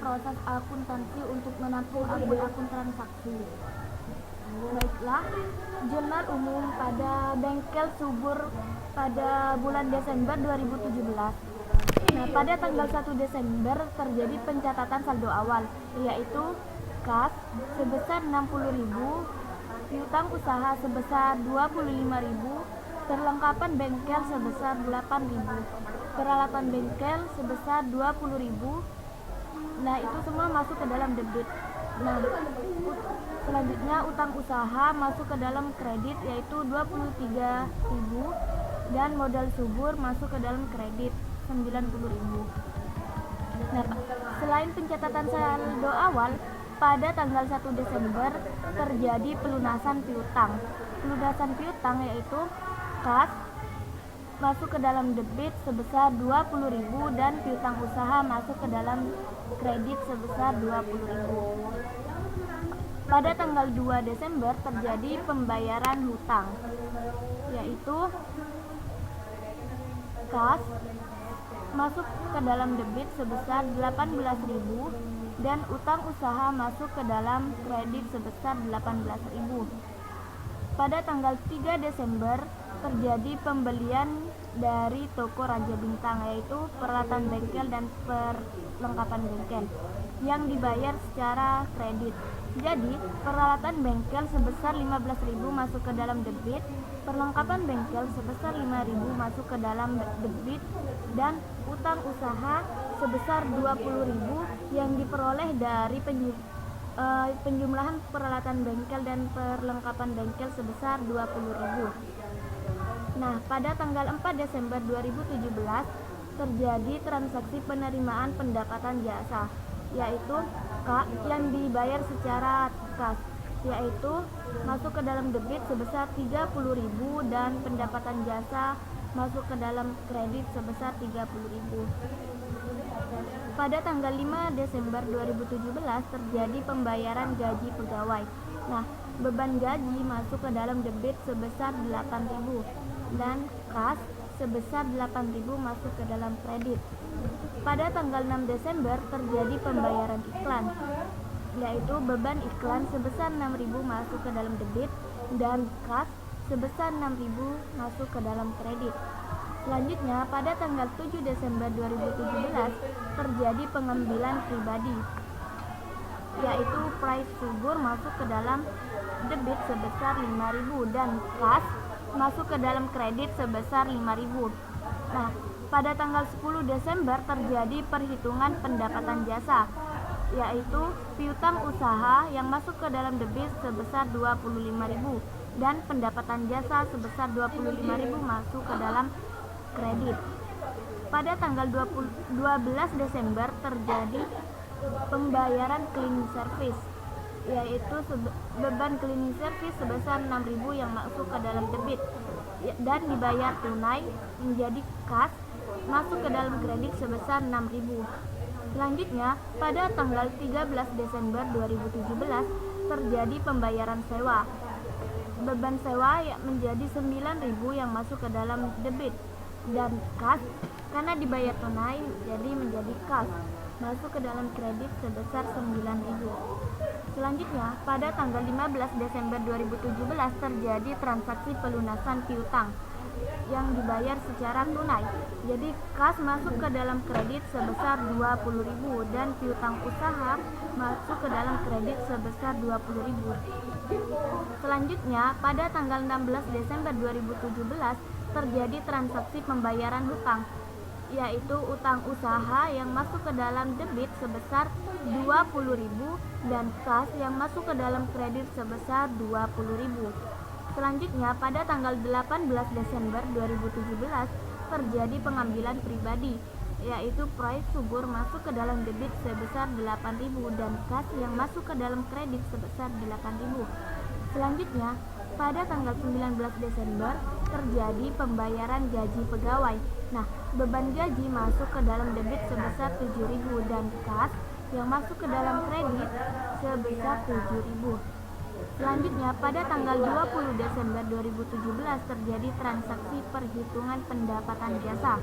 proses akuntansi untuk menampung akun-akun transaksi. Baiklah, jurnal umum pada bengkel Subur pada bulan Desember 2017. Nah, pada tanggal 1 Desember terjadi pencatatan saldo awal, yaitu kas sebesar 60.000, piutang usaha sebesar 25.000, perlengkapan bengkel sebesar 8.000, peralatan bengkel sebesar 20.000. Nah, itu semua masuk ke dalam debit. Nah, selanjutnya utang usaha masuk ke dalam kredit, yaitu 23.000, dan modal subur masuk ke dalam kredit 90.000. Nah, selain pencatatan saldo awal, pada tanggal 1 Desember terjadi pelunasan piutang. Pelunasan piutang yaitu kas masuk ke dalam debit sebesar 20.000 dan piutang usaha masuk ke dalam kredit sebesar 20.000. Pada tanggal 2 Desember terjadi pembayaran hutang, yaitu kas masuk ke dalam debit sebesar 18.000 dan utang usaha masuk ke dalam kredit sebesar 18.000. Pada tanggal 3 Desember terjadi pembelian dari toko Raja Bintang, yaitu peralatan bengkel dan perlengkapan bengkel yang dibayar secara kredit. Jadi, peralatan bengkel sebesar 15.000 masuk ke dalam debit, perlengkapan bengkel sebesar 5.000 masuk ke dalam debit, dan utang usaha sebesar 20.000 yang diperoleh dari penjumlahan peralatan bengkel dan perlengkapan bengkel sebesar 20.000. Nah, pada tanggal 4 Desember 2017 terjadi transaksi penerimaan pendapatan jasa, yaitu yang dibayar secara kas, yaitu masuk ke dalam debit sebesar 30.000 dan pendapatan jasa masuk ke dalam kredit sebesar 30.000. Pada tanggal 5 Desember 2017 terjadi pembayaran gaji pegawai. Nah, beban gaji masuk ke dalam debit sebesar 8.000 dan kas sebesar 8.000 masuk ke dalam kredit. Pada tanggal 6 Desember terjadi pembayaran iklan, yaitu beban iklan sebesar 6.000 masuk ke dalam debit dan kas sebesar 6.000 masuk ke dalam kredit. Selanjutnya, pada tanggal 7 Desember 2017 terjadi pengambilan pribadi, yaitu price subur masuk ke dalam debit sebesar 5.000 dan kas masuk ke dalam kredit sebesar 5.000. Nah, pada tanggal 10 Desember terjadi perhitungan pendapatan jasa, yaitu piutang usaha yang masuk ke dalam debit sebesar 25.000 dan pendapatan jasa sebesar 25.000 masuk ke dalam kredit. Pada tanggal 12 Desember terjadi pembayaran cleaning service, yaitu beban cleaning service sebesar 6.000 yang masuk ke dalam debit dan dibayar tunai menjadi kas masuk ke dalam kredit sebesar 6.000. Selanjutnya, pada tanggal 13 Desember 2017 terjadi pembayaran sewa. Beban sewa menjadi 9.000 yang masuk ke dalam debit dan kas karena dibayar tunai jadi menjadi kas masuk ke dalam kredit sebesar 9.000. Selanjutnya, pada tanggal 15 Desember 2017 terjadi transaksi pelunasan piutang yang dibayar secara tunai. Jadi kas masuk ke dalam kredit sebesar 20.000 dan piutang usaha masuk ke dalam kredit sebesar 20.000. Selanjutnya, pada tanggal 16 Desember 2017 terjadi transaksi pembayaran hutang, yaitu utang usaha yang masuk ke dalam debit sebesar 20.000 dan kas yang masuk ke dalam kredit sebesar 20.000. Selanjutnya, pada tanggal 18 Desember 2017 terjadi pengambilan pribadi, yaitu price subur masuk ke dalam debit sebesar 8.000 dan kas yang masuk ke dalam kredit sebesar 8.000. Selanjutnya, pada tanggal 19 Desember terjadi pembayaran gaji pegawai. Nah, beban gaji masuk ke dalam debit sebesar 7.000 dan kas yang masuk ke dalam kredit sebesar 7.000. Selanjutnya, pada tanggal 20 Desember 2017 terjadi transaksi perhitungan pendapatan jasa,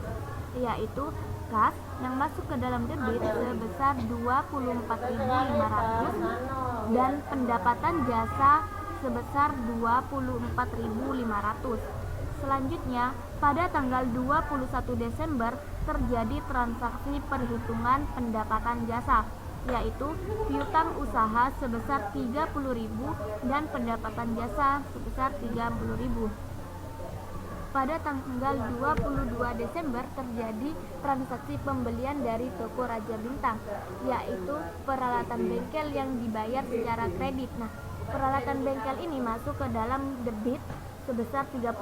yaitu kas yang masuk ke dalam debit sebesar 24.500 dan pendapatan jasa sebesar 24.500. Selanjutnya, pada tanggal 21 Desember terjadi transaksi perhitungan pendapatan jasa, yaitu piutang usaha sebesar 30.000 dan pendapatan jasa sebesar 30.000. Pada tanggal 22 Desember terjadi transaksi pembelian dari toko Raja Bintang, yaitu peralatan bengkel yang dibayar secara kredit. Nah, peralatan bengkel ini masuk ke dalam debit sebesar 30.000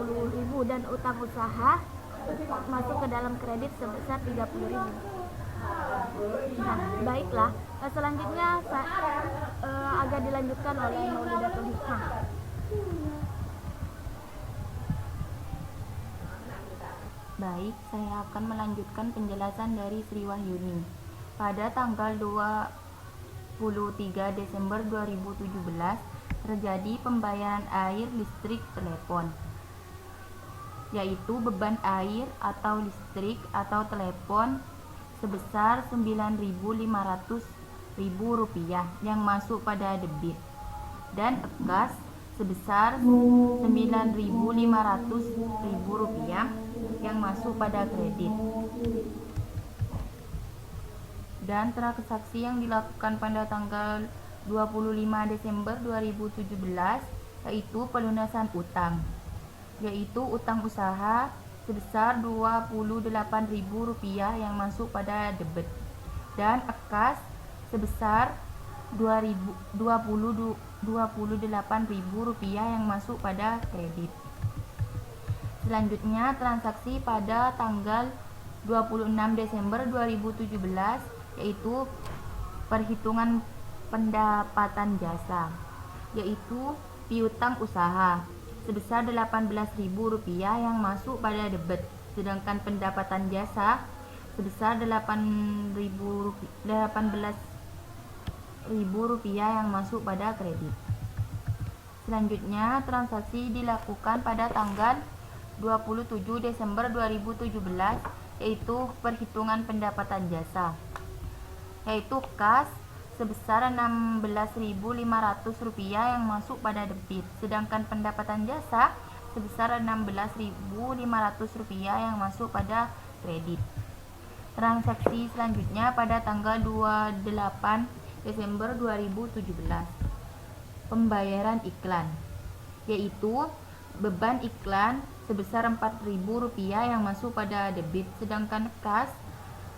dan utang usaha masuk ke dalam kredit sebesar 30.000. Nah, baiklah. Selanjutnya agak dilanjutkan oleh Maulidatul Hikmah. Baik, saya akan melanjutkan penjelasan dari Sri Wahyuni. Pada tanggal 23 Desember 2017 terjadi pembayaran air, listrik, telepon, yaitu beban air atau listrik atau telepon sebesar Rp9.500.000 yang masuk pada debit, dan kas sebesar Rp9.500.000 yang masuk pada kredit. Dan transaksi yang dilakukan pada tanggal 25 Desember 2017 yaitu pelunasan utang, yaitu utang usaha sebesar Rp28.000 yang masuk pada debit, dan kas sebesar Rp28.000 yang masuk pada kredit. Selanjutnya, transaksi pada tanggal 26 Desember 2017 yaitu perhitungan pendapatan jasa, yaitu piutang usaha sebesar Rp18.000 yang masuk pada debit, sedangkan pendapatan jasa sebesar Rp18.000 yang masuk pada kredit. Selanjutnya, transaksi dilakukan pada tanggal 27 Desember 2017 yaitu perhitungan pendapatan jasa, yaitu kas sebesar Rp16.500 yang masuk pada debit, sedangkan pendapatan jasa sebesar Rp16.500 yang masuk pada kredit. Transaksi selanjutnya pada tanggal 28 Desember 2017, pembayaran iklan, yaitu beban iklan sebesar Rp4.000 yang masuk pada debit, sedangkan kas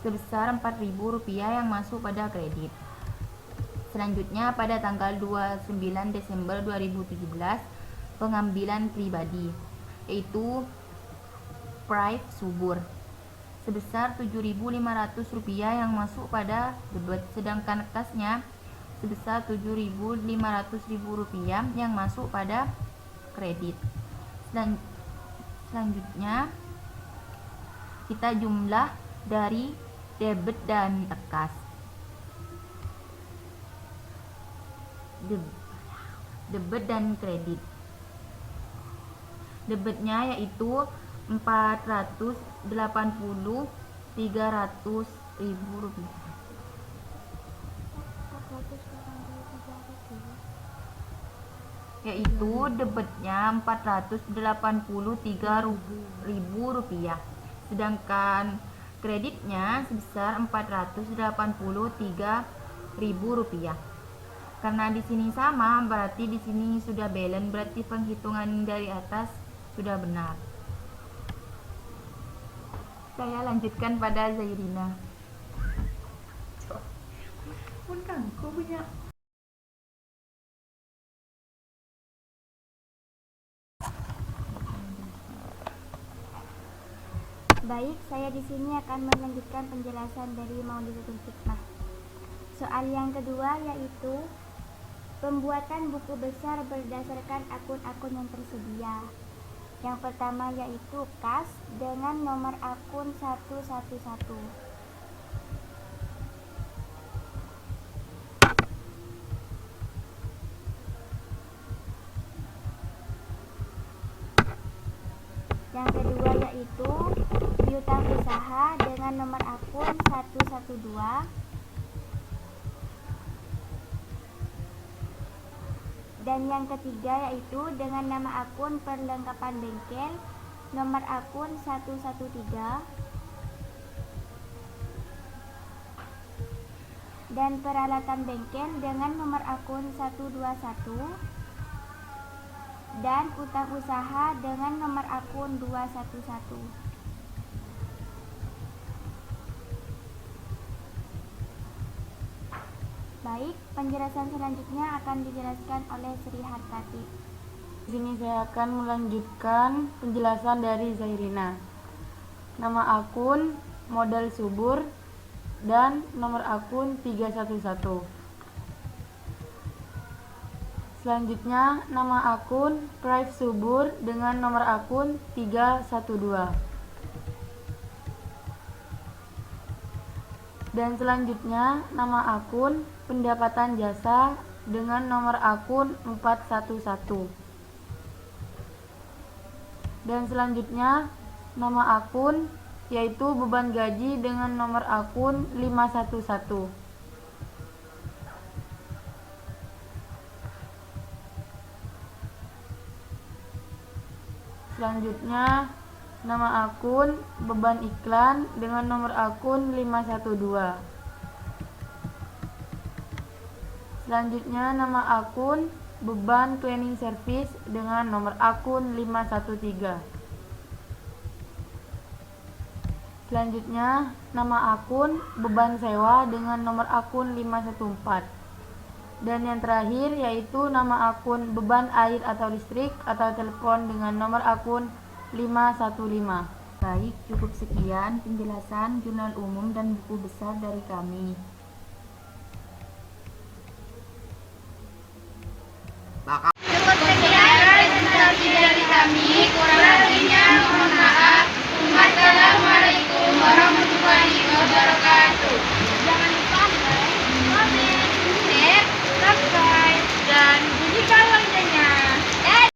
sebesar Rp4.000 yang masuk pada kredit. Selanjutnya pada tanggal 29 Desember 2017, pengambilan pribadi, yaitu Prive Subur sebesar Rp7.500 yang masuk pada debit, sedangkan kasnya sebesar Rp7.500 yang masuk pada kredit. Selanjutnya kita jumlah dari debit dan kas. Debit dan kredit. Debitnya yaitu Rp480.300.000, yaitu debitnya Rp483.000, sedangkan kreditnya sebesar Rp483.000. Karena di sini sama, berarti di sini sudah balance, berarti penghitungan dari atas sudah benar. Saya lanjutkan pada Zairina. Pun kan, kau punya. Baik, saya di sini akan melanjutkan penjelasan dari Maulidatul Hikmah. Soal yang kedua yaitu pembuatan buku besar berdasarkan akun-akun yang tersedia. Yang pertama yaitu kas dengan nomor akun 111. Yang kedua yaitu piutang usaha dengan nomor akun 112. Dan yang ketiga yaitu dengan nama akun perlengkapan bengkel nomor akun 113. Dan peralatan bengkel dengan nomor akun 121. Dan utang usaha dengan nomor akun 211. Baik, penjelasan selanjutnya akan dijelaskan oleh Sri Hartati. Di sini saya akan melanjutkan penjelasan dari Zairina. Nama akun modal subur dan nomor akun 311. Selanjutnya nama akun Prive Subur dengan nomor akun 312. Dan selanjutnya nama akun pendapatan jasa dengan nomor akun 411. Dan selanjutnya nama akun yaitu beban gaji dengan nomor akun 511. Selanjutnya nama akun beban iklan dengan nomor akun 512. Selanjutnya nama akun beban cleaning service dengan nomor akun 513. Selanjutnya nama akun beban sewa dengan nomor akun 514. Dan yang terakhir yaitu nama akun beban air atau listrik atau telepon dengan nomor akun 515. Baik, cukup sekian penjelasan jurnal umum dan buku besar dari kami. Cukup sekian presentasi dari kami. Kurang